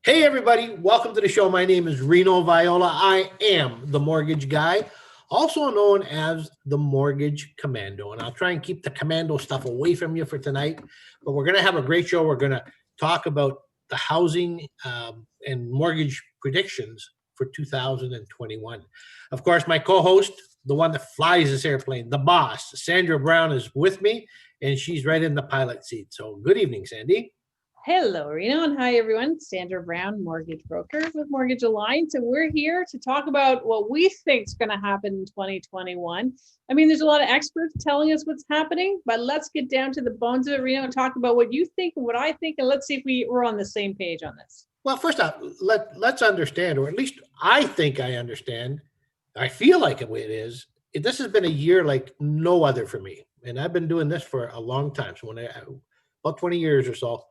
Hey, everybody, welcome to the show. My name is Reno Viola. I am the mortgage guy, also known as the mortgage commando. And I'll try and keep the commando stuff away from you for tonight. But we're going to have a great show. We're going to talk about the housing and mortgage predictions for 2021. Of course, my co host, the one that flies this airplane, the boss, Sandra Brown, is with me, and she's right in the pilot seat. So, good evening, Sandy. Hello, Reno, and hi, everyone. Sandra Brown, mortgage broker with Mortgage Alliance, and we're here to talk about what we think is going to happen in 2021. I mean, there's a lot of experts telling us what's happening, but let's get down to the bones of it, Reno, and talk about what you think and what I think, and let's see if we're on the same page on this. Well, first off, let's understand, or at least I think I understand. I feel like it is. This has been a year like no other for me, and I've been doing this for a long time. So about 20 years or so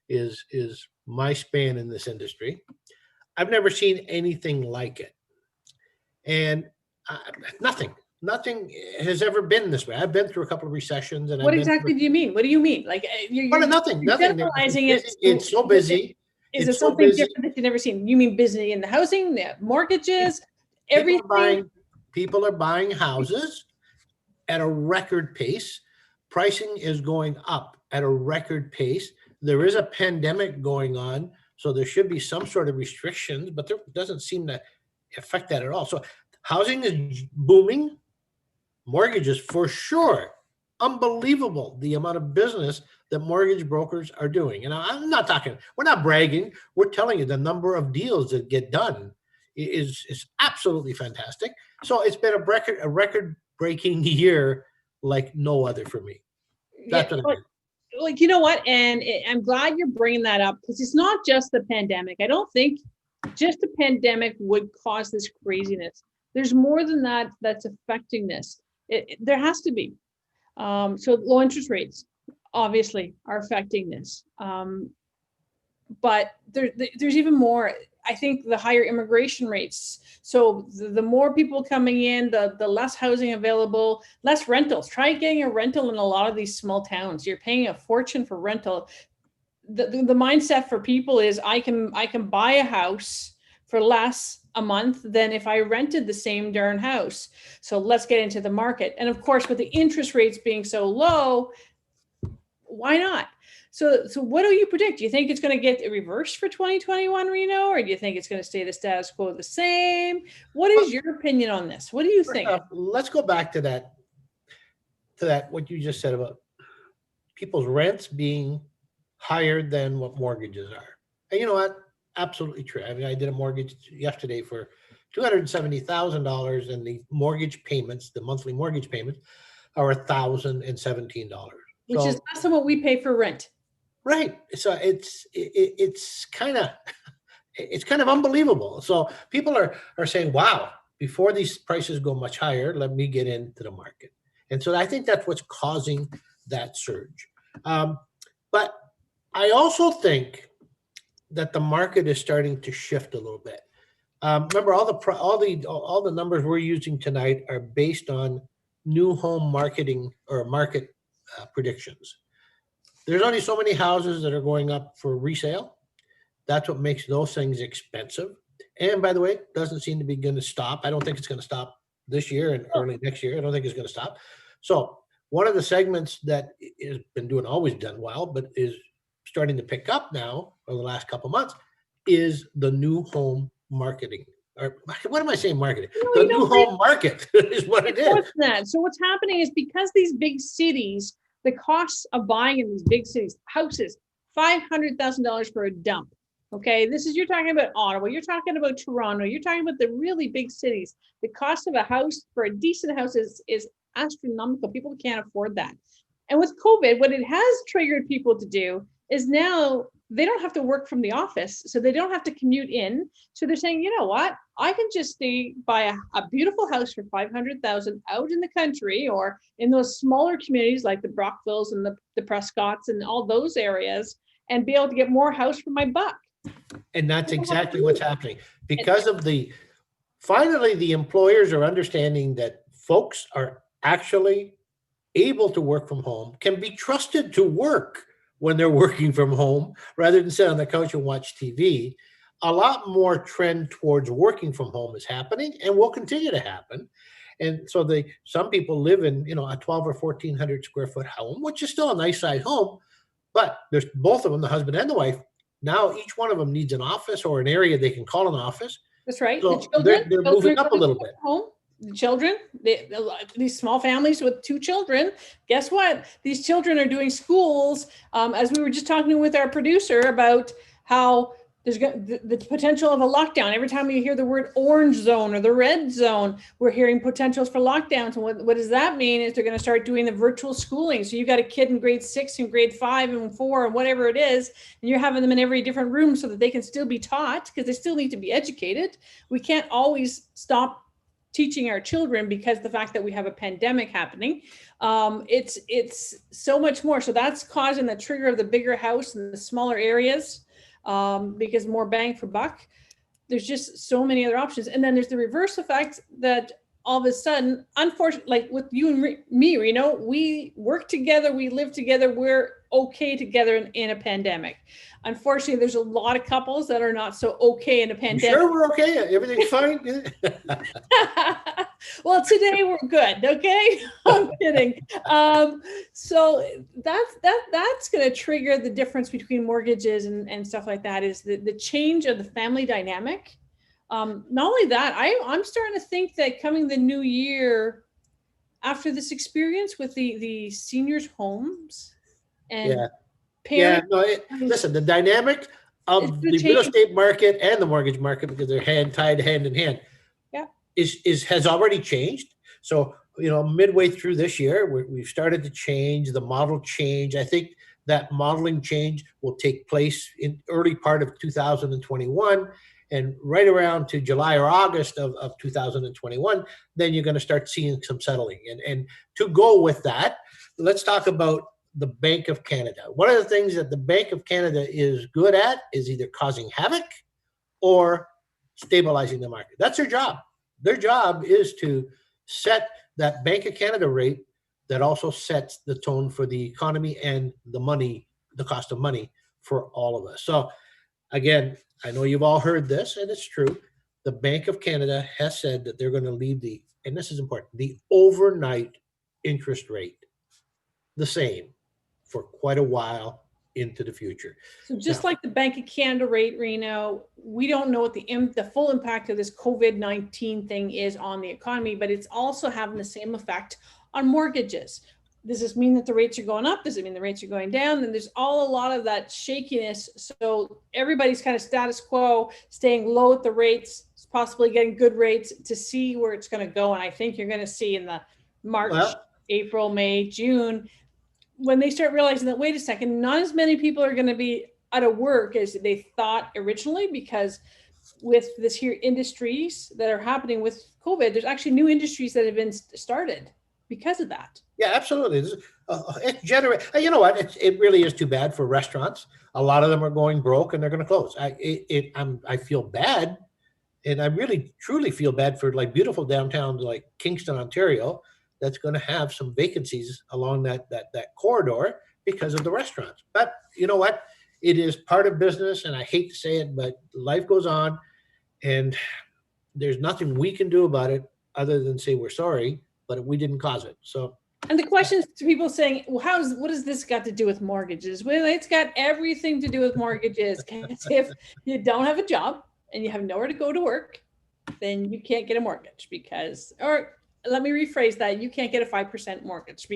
is my span in this industry. I've never seen anything like it, and nothing has ever been this way. I've been through a couple of recessions, and What exactly do you mean? What do you mean? Like you're nothing. generalizing it. It's so busy. Is it something different that you've never seen? You mean busy in the housing, the mortgages, everything? People are buying houses at a record pace. Pricing is going up at a record pace. There is a pandemic going on, so there should be some sort of restrictions, but there doesn't seem to affect that at all. So housing is booming. Mortgages, for sure. Unbelievable the amount of business that mortgage brokers are doing. And I'm not talking, we're not bragging. We're telling you the number of deals that get done is absolutely fantastic. So it's been a record-breaking year like no other for me. That's what I mean. Like, you know what? And I'm glad you're bringing that up because it's not just the pandemic. I don't think just the pandemic would cause this craziness. There's more than that that's affecting this. There has to be. So low interest rates obviously are affecting this. But there's even more. I think the higher immigration rates. So the more people coming in, the less housing available, less rentals. Try getting a rental in a lot of these small towns. You're paying a fortune for rental. The mindset for people is I can buy a house for less a month than if I rented the same darn house. So let's get into the market. And of course, with the interest rates being so low, why not? So what do you predict? Do you think it's going to get reversed for 2021, Reno, or do you think it's going to stay the status quo the same? What is your opinion on this? What do you think? Let's go back to that what you just said about people's rents being higher than what mortgages are. And you know what? Absolutely true. I mean, I did a mortgage yesterday for $270,000, and the mortgage payments, the monthly mortgage payments, are $1,017. Which is less than what we pay for rent. Right. So it's kind of unbelievable. So people are saying, wow, before these prices go much higher, let me get into the market. And so I think that's what's causing that surge. But I also think that the market is starting to shift a little bit. Remember, all the numbers we're using tonight are based on new home marketing or market predictions. There's only so many houses that are going up for resale. That's what makes those things expensive. And by the way, it doesn't seem to be going to stop. I don't think it's going to stop this year and early next year. I don't think it's going to stop. So one of the segments that has been always done well, but is starting to pick up now over the last couple of months is the new home marketing. Or what am I saying? Marketing. The new home market is what it is. So what's happening is because these big cities, the costs of buying in these big cities, houses, $500,000 for a dump. Okay, you're talking about Ottawa, you're talking about Toronto, you're talking about the really big cities. The cost of a house for a decent house is astronomical. People can't afford that. And with COVID, what it has triggered people to do is now they don't have to work from the office, so they don't have to commute in. So they're saying, you know what? I can just buy a beautiful house for $500,000 out in the country or in those smaller communities like the Brockvilles and the Prescotts and all those areas, and be able to get more house for my buck. And that's exactly what's happening because of finally the employers are understanding that folks are actually able to work from home, can be trusted to work when they're working from home rather than sit on the couch and watch TV. a lot more trend towards working from home is happening and will continue to happen. And so some people live in, a 12 or 1400 square foot home, which is still a nice size home, but there's both of them, the husband and the wife. Now each one of them needs an office or an area they can call an office. That's right. The So children, they're children moving are up a going little bit. home. The children, these small families with 2 children, guess what? These children are doing schools. As we were just talking with our producer about how there's the potential of a lockdown. Every time you hear the word orange zone or the red zone, we're hearing potentials for lockdowns. And what does that mean is they're going to start doing the virtual schooling. So you've got a kid in grade 6 and grade 5 and 4 and whatever it is, and you're having them in every different room so that they can still be taught, because they still need to be educated. We can't always stop teaching our children because the fact that we have a pandemic happening. It's so much more. So that's causing the trigger of the bigger house and the smaller areas, because more bang for buck. There's just so many other options. And then there's the reverse effect that all of a sudden, unfortunately, like with you and me, we work together, we live together, we're okay together in a pandemic. Unfortunately, there's a lot of couples that are not so okay in a pandemic. You sure we're okay? Everything's fine? Well, today we're good. Okay. I'm kidding. So that's going to trigger the difference between mortgages and stuff like that, is the change of the family dynamic. Not only that, I'm starting to think that coming the new year, after this experience with the seniors' homes and parents, listen, the dynamic of the real estate market and the mortgage market, because they're tied hand in hand, has already changed. So, midway through this year, we've started to change, the model change. I think that modeling change will take place in early part of 2021. And right around to July or August of 2021, then you're going to start seeing some settling. And to go with that, let's talk about the Bank of Canada. One of the things that the Bank of Canada is good at is either causing havoc or stabilizing the market. That's their job. Their job is to set that Bank of Canada rate that also sets the tone for the economy and the cost of money for all of us. So again, I know you've all heard this, and it's true. The Bank of Canada has said that they're going to leave and this is important, the overnight interest rate the same for quite a while into the future. So just like the Bank of Canada rate, Reno, we don't know what the full impact of this COVID-19 thing is on the economy, but it's also having the same effect on mortgages. Does this mean that the rates are going up? Does it mean the rates are going down? And there's a lot of that shakiness. So everybody's kind of status quo, staying low at the rates, possibly getting good rates to see where it's going to go. And I think you're going to see in the March, April, May, June, when they start realizing that, wait a second, not as many people are going to be out of work as they thought originally, because with this here industries that are happening with COVID, there's actually new industries that have been started because of that. Yeah, absolutely. You know what? It really is too bad for restaurants. A lot of them are going broke and they're going to close. I feel bad, and I really truly feel bad for like beautiful downtowns like Kingston, Ontario, that's going to have some vacancies along that corridor because of the restaurants. But you know what? It is part of business, and I hate to say it, but life goes on, and there's nothing we can do about it other than say we're sorry, but we didn't cause it. So. And the questions to people saying, well, what does this got to do with mortgages? Well, it's got everything to do with mortgages. If you don't have a job and you have nowhere to go to work, then you can't get a mortgage or let me rephrase that. You can't get a 5% mortgage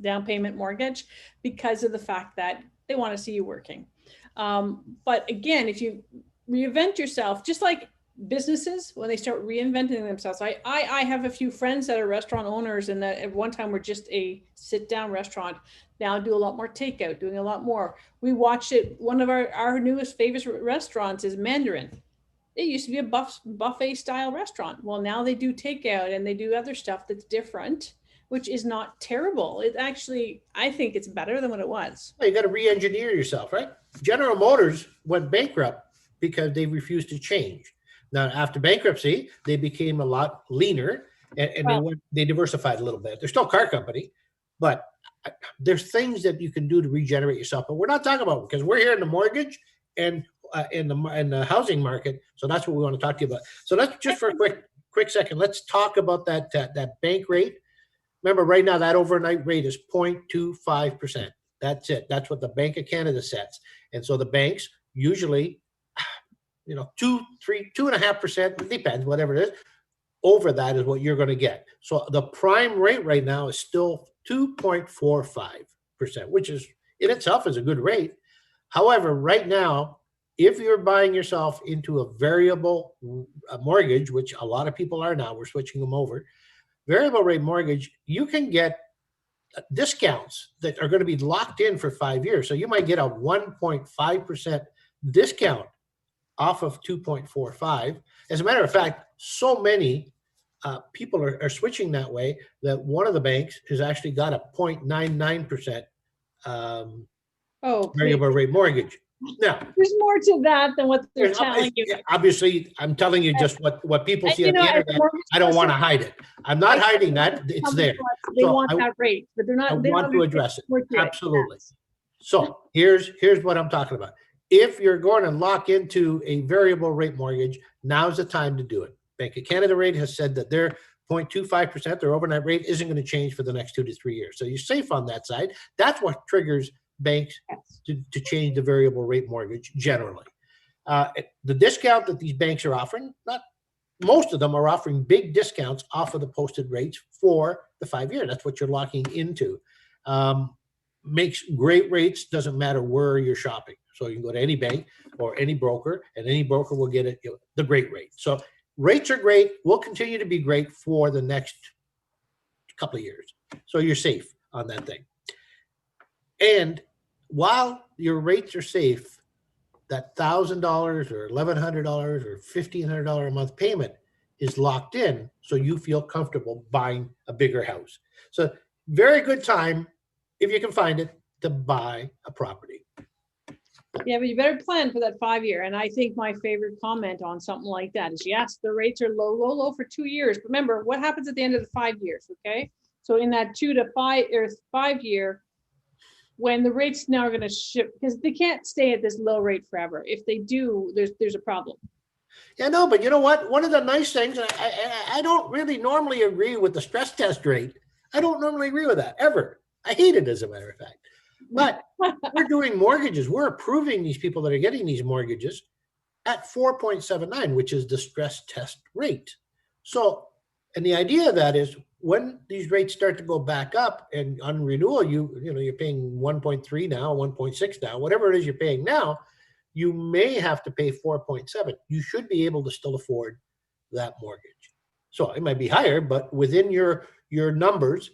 down payment mortgage, because of the fact that they want to see you working. But again, if you reinvent yourself, just like businesses, when they start reinventing themselves, I have a few friends that are restaurant owners, and that at one time were just a sit down restaurant, now do a lot more takeout, doing a lot more. We watched it. One of our newest favorite restaurants is Mandarin. It used to be a buffet style restaurant. Well, now they do takeout and they do other stuff that's different, which is not terrible. It actually, I think it's better than what it was. Well, you got to re-engineer yourself, right? General Motors went bankrupt because they refused to change. Now, after bankruptcy, they became a lot leaner, and they diversified a little bit. They're still a car company, but there's things that you can do to regenerate yourself. But we're not talking about, because we're here in the mortgage and in the housing market. So that's what we want to talk to you about. So let's just for a quick second, let's talk about that bank rate. Remember, right now that overnight rate is 0.25%. That's it. That's what the Bank of Canada sets. And so the banks usually, 2.5%, depends, whatever it is. Over that is what you're going to get. So the prime rate right now is still 2.45%, which is in itself is a good rate. However, right now, if you're buying yourself into a variable mortgage, which a lot of people are now, we're switching them over, variable rate mortgage, you can get discounts that are going to be locked in for 5 years. So you might get a 1.5% discount off of 2.45. As a matter of fact, so many people are switching that way that one of the banks has actually got a 0.99% variable rate mortgage. Now, there's more to that than what they're telling you. Obviously, I'm telling you just what people see on the internet. I don't want to hide it. I'm not hiding that. It's there. They want that rate, but they're not. I want to address it. Absolutely. Yes. So here's what I'm talking about. If you're going to lock into a variable rate mortgage, now's the time to do it. Bank of Canada rate has said that their 0.25%, their overnight rate, isn't going to change for the next 2 to 3 years. So you're safe on that side. That's what triggers banks to change the variable rate mortgage generally. The discount that these banks are offering, not most of them are offering big discounts off of the posted rates for the 5 year. That's what you're locking into. Makes great rates, doesn't matter where you're shopping. So you can go to any bank or any broker, and any broker will get it, the great rate. So rates are great, will continue to be great for the next couple of years. So you're safe on that thing. And while your rates are safe, that $1,000 or $1,100 or $1,500 a month payment is locked in, so you feel comfortable buying a bigger house. So very good time, if you can find it, to buy a property. Yeah, but you better plan for that 5 year. And I think my favorite comment on something like that is, yes, the rates are low for 2 years. Remember, what happens at the end of the 5 years, okay? So in that 2 to 5 or 5 year, when the rates now are going to shift, because they can't stay at this low rate forever. If they do, there's a problem. Yeah, no, but you know what? One of the nice things, and I don't really normally agree with the stress test rate. I don't normally agree with that, ever. I hate it, as a matter of fact. But we're doing mortgages. We're approving these people that are getting these mortgages at 4.79, which is the stress test rate. So, and the idea of that is when these rates start to go back up and on renewal, you're paying 1.3 now, 1.6 now, whatever it is you're paying now, you may have to pay 4.7. You should be able to still afford that mortgage. So it might be higher, but within your numbers,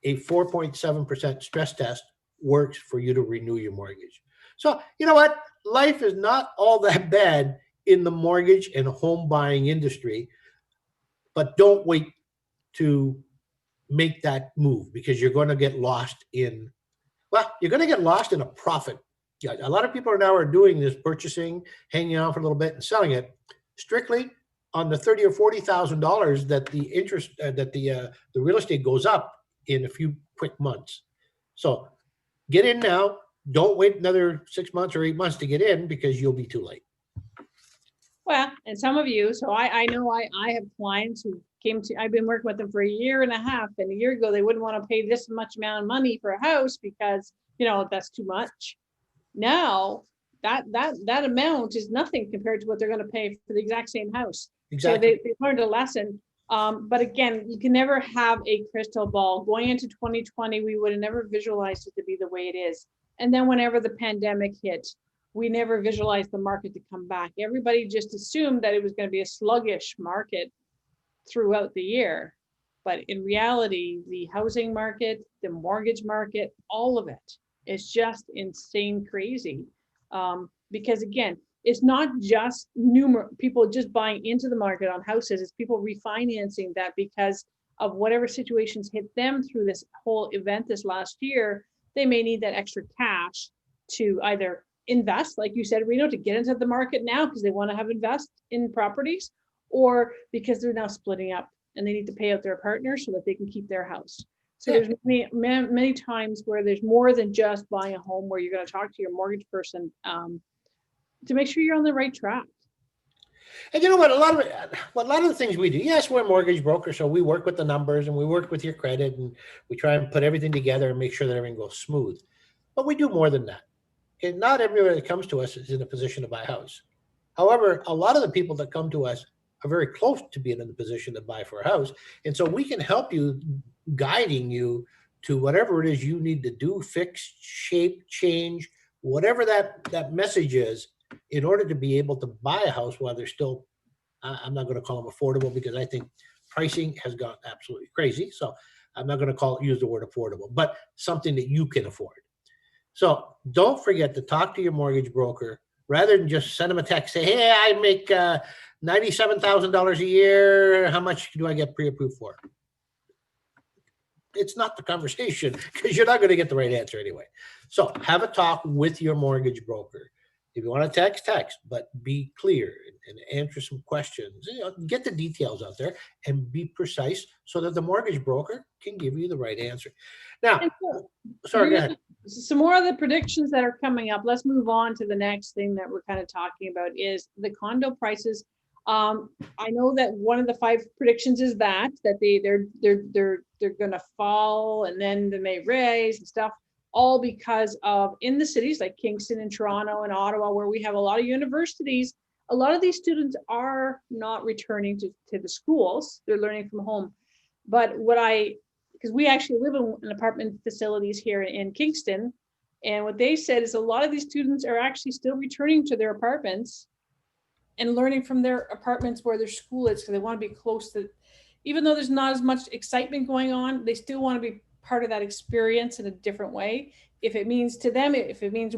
a 4.7% stress test works for you to renew your mortgage. So you know what? Life is not all that bad in the mortgage and home buying industry, but don't wait to make that move, because you're going to get lost in a profit. Yeah, a lot of people are doing this, purchasing, hanging on for a little bit and selling it strictly on the $30,000 or $40,000 that the interest that the real estate goes up in a few quick months. So get in now. Don't wait another 6 months or 8 months to get in, because you'll be too late. Well, and some of you, so I know I have clients who I've been working with them for a year and a half, and a year ago they wouldn't want to pay this much amount of money for a house because that's too much. Now that amount is nothing compared to what they're going to pay for the exact same house. Exactly. So they learned a lesson. But again, you can never have a crystal ball. Going into 2020, we would have never visualized it to be the way it is. And then whenever the pandemic hit, we never visualized the market to come back. Everybody just assumed that it was going to be a sluggish market throughout the year. But in reality, the housing market, the mortgage market, all of it is just insane crazy. Because again, it's not just people just buying into the market on houses, it's people refinancing that because of whatever situations hit them through this whole event this last year. They may need that extra cash to either invest, like you said, Reno, to get into the market now because they want to invest in properties, or because they're now splitting up and they need to pay out their partner so that they can keep their house. So there's many times where there's more than just buying a home, where you're going to talk to your mortgage person to make sure you're on the right track. And you know what? A lot of the things we do. Yes, we're a mortgage broker, so we work with the numbers and we work with your credit, and we try and put everything together and make sure that everything goes smooth. But we do more than that. And not everybody that comes to us is in a position to buy a house. However, a lot of the people that come to us are very close to being in the position to buy for a house, and so we can help you, guiding you to whatever it is you need to do, fix, shape, change, whatever that message is, in order to be able to buy a house while they're still, I'm not going to call them affordable, because I think pricing has gone absolutely crazy. So I'm not going to use the word affordable, but something that you can afford. So don't forget to talk to your mortgage broker rather than just send them a text. Say, hey, I make $97,000 a year. How much do I get pre-approved for? It's not the conversation, because you're not going to get the right answer anyway. So have a talk with your mortgage broker. If you want to text, but be clear and answer some questions. Get the details out there and be precise so that the mortgage broker can give you the right answer. Now, sorry, go ahead. Some more of the predictions that are coming up. Let's move on to the next thing that we're kind of talking about is the condo prices. I know that one of the 5 predictions is that they're going to fall and then they may raise and stuff, all because of in the cities like Kingston and Toronto and Ottawa, where we have a lot of universities, a lot of these students are not returning to the schools. They're learning from home. But because we actually live in apartment facilities here in Kingston, and what they said is a lot of these students are actually still returning to their apartments and learning from their apartments where their school is, because they want to be close to, even though there's not as much excitement going on, they still want to be part of that experience in a different way. If it means to them, if it means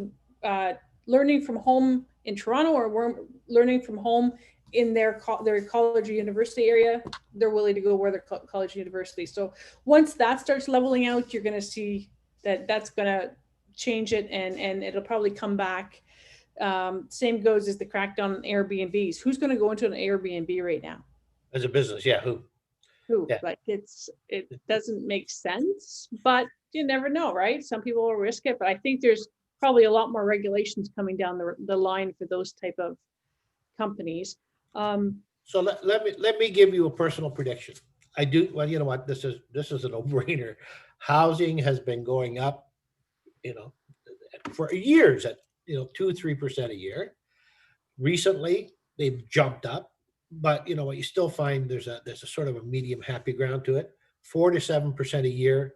learning from home in Toronto or learning from home in their college or university area, they're willing to go where their college and university. So once that starts leveling out, you're going to see that's going to change it, and it'll probably come back. Same goes as the crackdown on Airbnbs. Who's going to go into an Airbnb right now? As a business, yeah, who? Yeah. Like it doesn't make sense, but you never know, right? Some people will risk it, but I think there's probably a lot more regulations coming down the line for those type of companies. So let me give you a personal prediction. I do. Well, you know what? This is a no-brainer. Housing has been going up, for years at 2-3% a year. Recently, they've jumped up, but you know what? You still find there's a sort of a medium happy ground to it. 4 to 7% a year.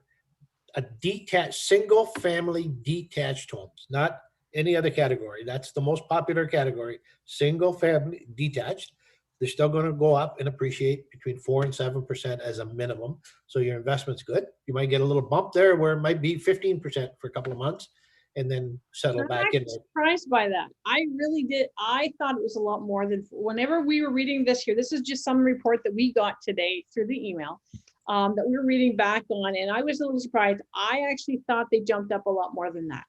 A detached, single family detached homes, not any other category. That's the most popular category. Single family detached. They're still going to go up and appreciate between 4 and 7% as a minimum. So your investment's good. You might get a little bump there where it might be 15% for a couple of months and then settle back in. I'm surprised by that. I really did. I thought it was a lot more than whenever we were reading this here. This is just some report that we got today through the email that we were reading back on. And I was a little surprised. I actually thought they jumped up a lot more than that.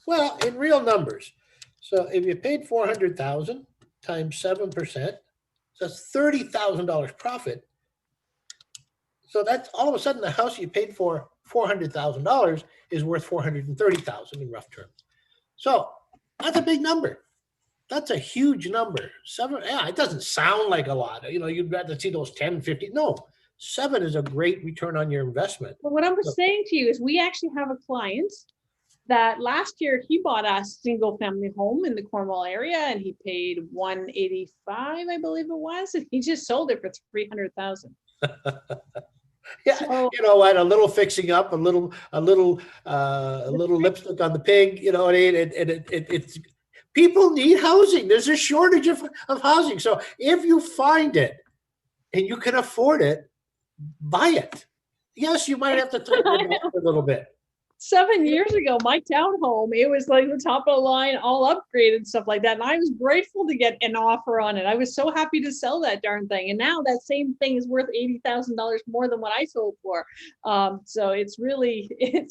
Well, in real numbers. So if you paid $400,000 times 7%, so that's $30,000 profit. So that's all of a sudden the house you paid for $400,000 is worth $430,000 in rough terms. So that's a big number. That's a huge number. 7, yeah, it doesn't sound like a lot. You'd rather see those 10, 50. No, 7 is a great return on your investment. Well, what I was saying to you is we actually have a client that last year he bought a single family home in the Cornwall area and he paid $185, I believe it was, and he just sold it for $300,000. Yeah, so, you know what? A little fixing up, a little lipstick on the pig. It's people need housing. There's a shortage of housing. So if you find it and you can afford it, buy it. Yes, you might have to tighten it up a little bit. 7 years ago, my townhome, it was like the top of the line, all upgraded and stuff like that. And I was grateful to get an offer on it. I was so happy to sell that darn thing. And now that same thing is worth $80,000 more than what I sold for. So it's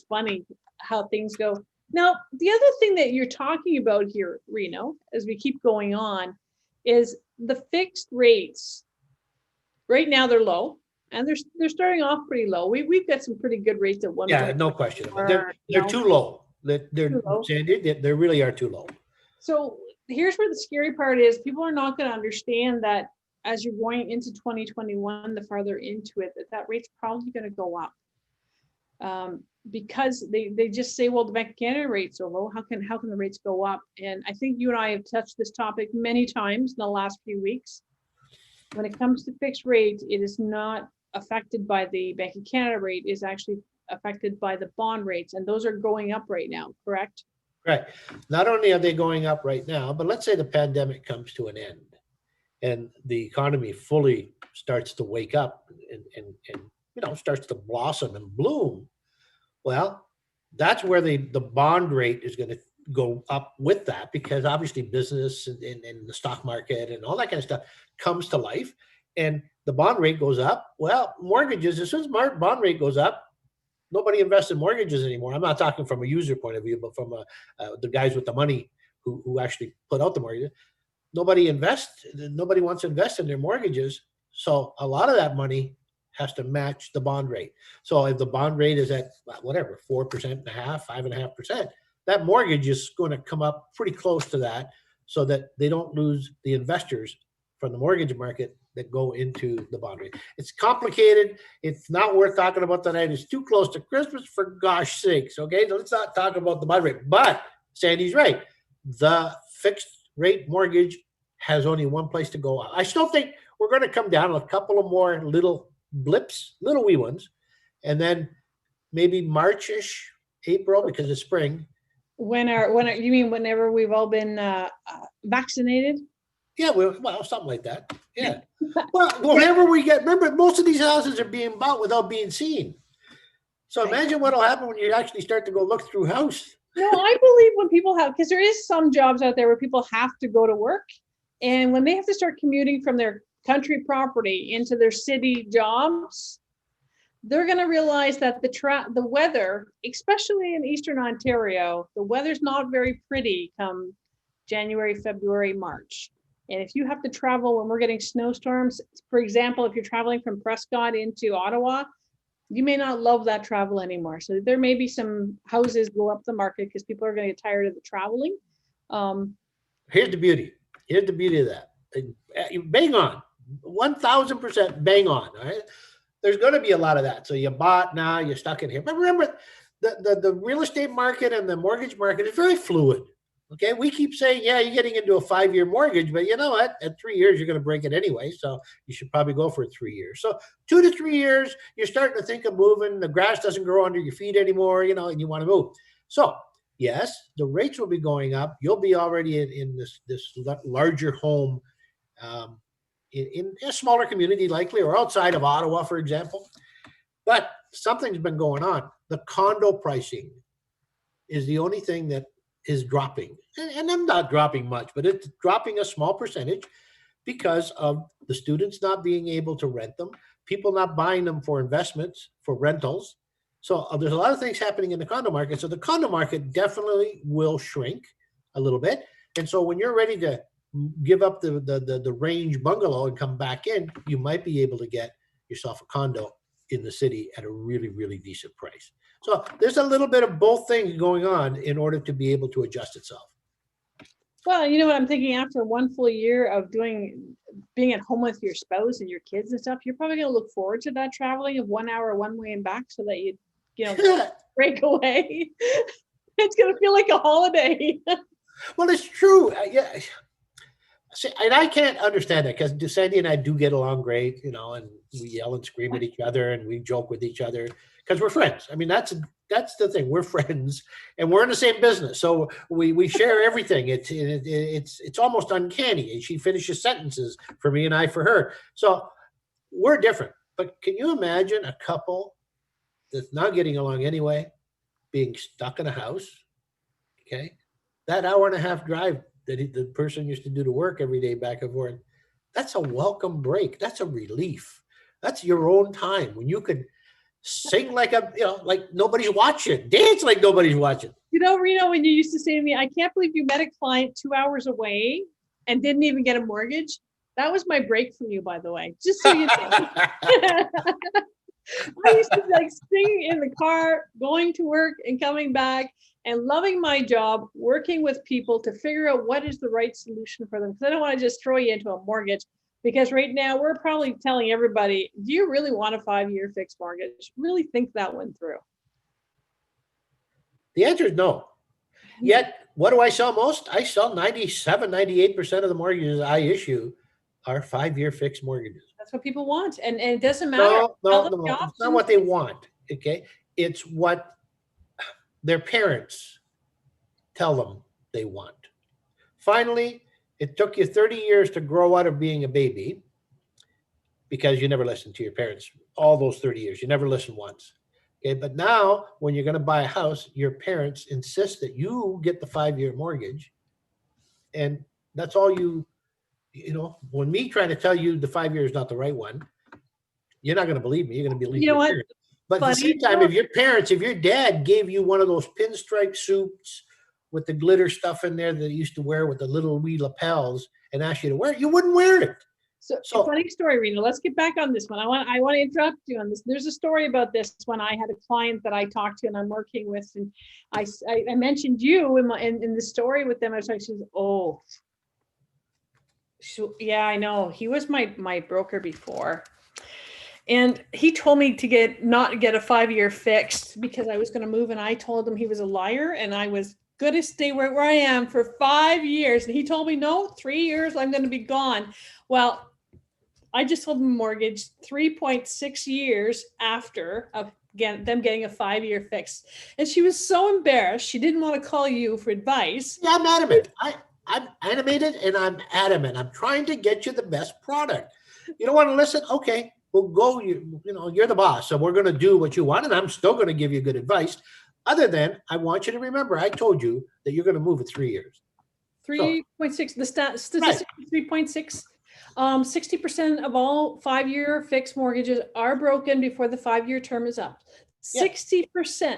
funny how things go. Now, the other thing that you're talking about here, Reno, as we keep going on, is the fixed rates. Right now they're low. And they're starting off pretty low. We've got some pretty good rates at 1. Yeah, no question. They're too low. They're too low. Sandy, they really are too low. So here's where the scary part is. People are not going to understand that as you're going into 2021, the farther into it, that rate's probably going to go up. Because they just say, well, the Bank of Canada rate's so low. How can the rates go up? And I think you and I have touched this topic many times in the last few weeks. When it comes to fixed rate, it is not affected by the Bank of Canada rate, is actually affected by the bond rates, and those are going up right now, correct? Right. Not only are they going up right now, but let's say the pandemic comes to an end and the economy fully starts to wake up and starts to blossom and bloom. Well, that's where the bond rate is going to go up with that, because obviously business and the stock market and all that kind of stuff comes to life, and the bond rate goes up. Well, mortgages, as soon as bond rate goes up, nobody invests in mortgages anymore. I'm not talking from a user point of view, but from the guys with the money who actually put out the mortgage. Nobody wants to invest in their mortgages. So a lot of that money has to match the bond rate. So if the bond rate is at whatever, 4.5%, 5.5%, that mortgage is going to come up pretty close to that, so that they don't lose the investors from the mortgage market that go into the bond rate. It's complicated. It's not worth talking about tonight. It's too close to Christmas, for gosh sakes. Okay, let's not talk about the bond rate. But Sandy's right. The fixed rate mortgage has only one place to go. I still think we're going to come down a couple of more little blips, little wee ones, and then maybe March-ish, April, because it's spring. When you mean whenever we've all been vaccinated? Yeah, well, something like that. Yeah. Well, whenever we get, remember, most of these houses are being bought without being seen. So imagine what'll happen when you actually start to go look through house. No, I believe when people have, because there is some jobs out there where people have to go to work, and when they have to start commuting from their country property into their city jobs, they're going to realize that the weather, especially in Eastern Ontario, the weather's not very pretty come January, February, March. And if you have to travel when we're getting snowstorms, for example, if you're traveling from Prescott into Ottawa, you may not love that travel anymore. So there may be some houses go up the market because people are going to get tired of the traveling. Here's the beauty. Here's the beauty of that. Bang on. 1,000% bang on. All right. There's going to be a lot of that. So you bought, now you're stuck in here. But remember, the real estate market and the mortgage market is very fluid. Okay, we keep saying, yeah, you're getting into a 5-year mortgage, but you know what? At 3 years, you're going to break it anyway. So you should probably go for 3 years. So 2 to 3 years, you're starting to think of moving. The grass doesn't grow under your feet anymore, and you want to move. So yes, the rates will be going up. You'll be already in this larger home in a smaller community likely, or outside of Ottawa, for example. But something's been going on. The condo pricing is the only thing that is dropping. And I'm not dropping much, but it's dropping a small percentage because of the students not being able to rent them, people not buying them for investments, for rentals. So there's a lot of things happening in the condo market. So the condo market definitely will shrink a little bit. And so when you're ready to give up the range bungalow and come back in, you might be able to get yourself a condo in the city at a really, really decent price. So there's a little bit of both things going on in order to be able to adjust itself. Well, you know what I'm thinking, after one full year of being at home with your spouse and your kids and stuff, you're probably going to look forward to that traveling of 1 hour one way and back, so that you break away. It's going to feel like a holiday. Well, it's true. Yeah. See, and I can't understand that, because Sandy and I do get along great, and we yell and scream at each other and we joke with each other because we're friends. I mean, that's the thing. We're friends and we're in the same business, so we share everything. It's almost uncanny. And she finishes sentences for me and I for her. So we're different. But can you imagine a couple that's not getting along anyway, being stuck in a house? Okay, that hour and a half drive that the person used to do to work every day back and forth, that's a welcome break. That's a relief. That's your own time when you could sing like like nobody's watching, dance like nobody's watching. Reno, when you used to say to me, I can't believe you met a client 2 hours away and didn't even get a mortgage. That was my break from you, by the way, just so you know. I used to sing in the car, going to work and coming back. and loving my job, working with people to figure out what is the right solution for them. Because I don't want to just throw you into a mortgage, because right now we're probably telling everybody, do you really want a 5-year fixed mortgage? Really think that one through. The answer is no. Yet, what do I sell most? I sell 97, 98% of the mortgages I issue are 5-year fixed mortgages. That's what people want. And it doesn't matter. No, Tell no, them the no. It's not options. what they want. Okay. It's what their parents tell them they want. Finally, it took you 30 years to grow out of being a baby because you never listened to your parents all those 30 years. You never listened once. Okay. But now, when you're going to buy a house, your parents insist that you get the 5-year mortgage. And that's all when me trying to tell you the 5 year is not the right one, you're not going to believe me. You're going to believe You know your what? parents. But at the Funny same time, if your dad gave you one of those pinstripe suits with the glitter stuff in there that he used to wear with the little wee lapels and asked you to wear it, you wouldn't wear it. So funny story, Reno. Let's get back on this one. I want to interrupt you on this. There's a story about this when I had a client that I talked to and I'm working with, and I mentioned you in the story with them. I was like, she was, yeah, I know. He was my broker before. And he told me to not get a 5-year fixed because I was going to move. And I told him he was a liar and I was going to stay where I am for 5 years. And he told me, no, 3 years, I'm going to be gone. Well, I just sold him a mortgage 3.6 years after them getting a 5-year fix. And she was so embarrassed. She didn't want to call you for advice. Yeah, I'm adamant. I'm animated and I'm adamant. I'm trying to get you the best product. You don't want to listen? Okay, we'll go. You're the boss. So we're going to do what you want. And I'm still going to give you good advice. Other than I want you to remember, I told you that you're going to move in 3 years. 3.6, the statistic is 3.6. 60% of all 5-year fixed mortgages are broken before the 5-year term is up. 60%.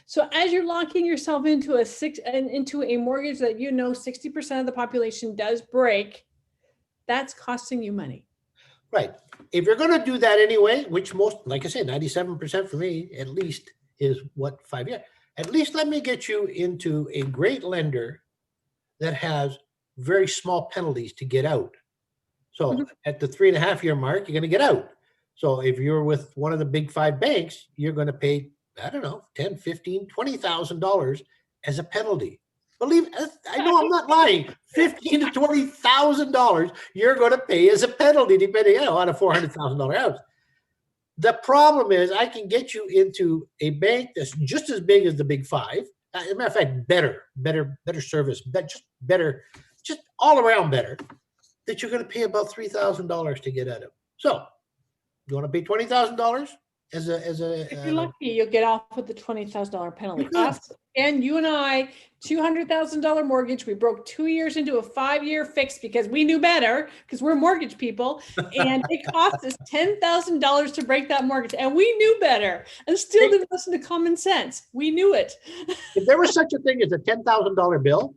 So as you're locking yourself into a mortgage that 60% of the population does break, that's costing you money. Right. If you're going to do that anyway, which most, like I said, 97% for me at least is what 5 years. At least let me get you into a great lender that has very small penalties to get out. So at the 3.5-year mark, you're going to get out. So if you're with one of the big 5 banks, you're going to pay, I don't know, $10, $15, $20,000 as a penalty. I know I'm not lying. $15,000 to $20,000 you're going to pay as a penalty, depending on a $400,000 house. The problem is I can get you into a bank that's just as big as the big 5. As a matter of fact, better service, just all around better, that you're going to pay about $3,000 to get out of. So you want to pay $20,000 as a if you're lucky, you'll get off with the $20,000 penalty. Us and you and I, $200,000 mortgage. We broke 2 years into a 5-year fix because we knew better, because we're mortgage people, and it cost us $10,000 to break that mortgage, and we knew better, and still didn't listen to common sense. We knew it. If there was such a thing as a $10,000 bill,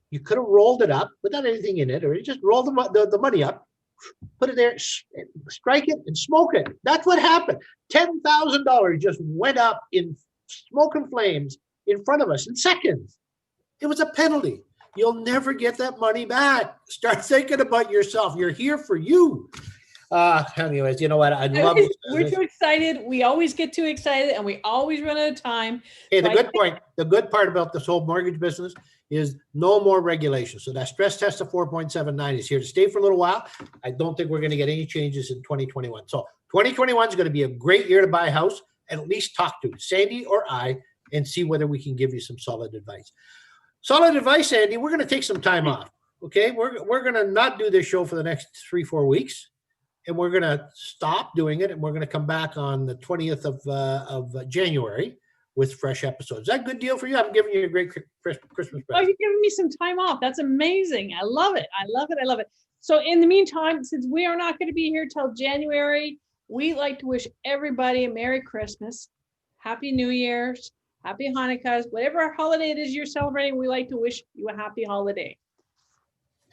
you could have rolled it up without anything in it, or you just roll the money up, put it there, strike it, and smoke it. That's what happened. $10,000 just went up in smoke and flames in front of us in seconds. It was a penalty. You'll never get that money back. Start thinking about yourself. You're here for you. Anyways, you know what? I love it. We're too excited. We always get too excited and we always run out of time. Hey, the good part about this whole mortgage business is no more regulation. So that stress test of 4.79 is here to stay for a little while. I don't think we're going to get any changes in 2021. So 2021 is going to be a great year to buy a house. At least talk to Sandy or I and see whether we can give you some solid advice. Solid advice, Sandy. We're going to take some time off. Okay, we're going to not do this show for the next 3-4 weeks. And we're going to stop doing it, and we're going to come back on the 20th of January with fresh episodes. Is that a good deal for you? I'm giving you a great Christmas present. Oh, you're giving me some time off. That's amazing. I love it. I love it. I love it. So in the meantime, since we are not going to be here till January, we like to wish everybody a Merry Christmas, Happy New Year's, Happy Hanukkah, whatever holiday it is you're celebrating, we like to wish you a happy holiday.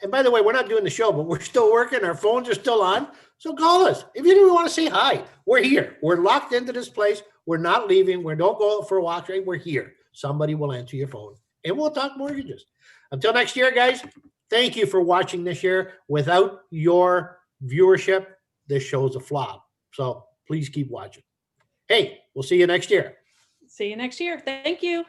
And by the way, we're not doing the show, but we're still working. Our phones are still on. So call us. If you even want to say hi, we're here. We're locked into this place. We're not leaving. We don't go out for a walk. Right? We're here. somebody will answer your phone and we'll talk mortgages. Until next year, guys, thank you for watching this year. Without your viewership, this show's a flop. So please keep watching. Hey, we'll see you next year. See you next year. Thank you.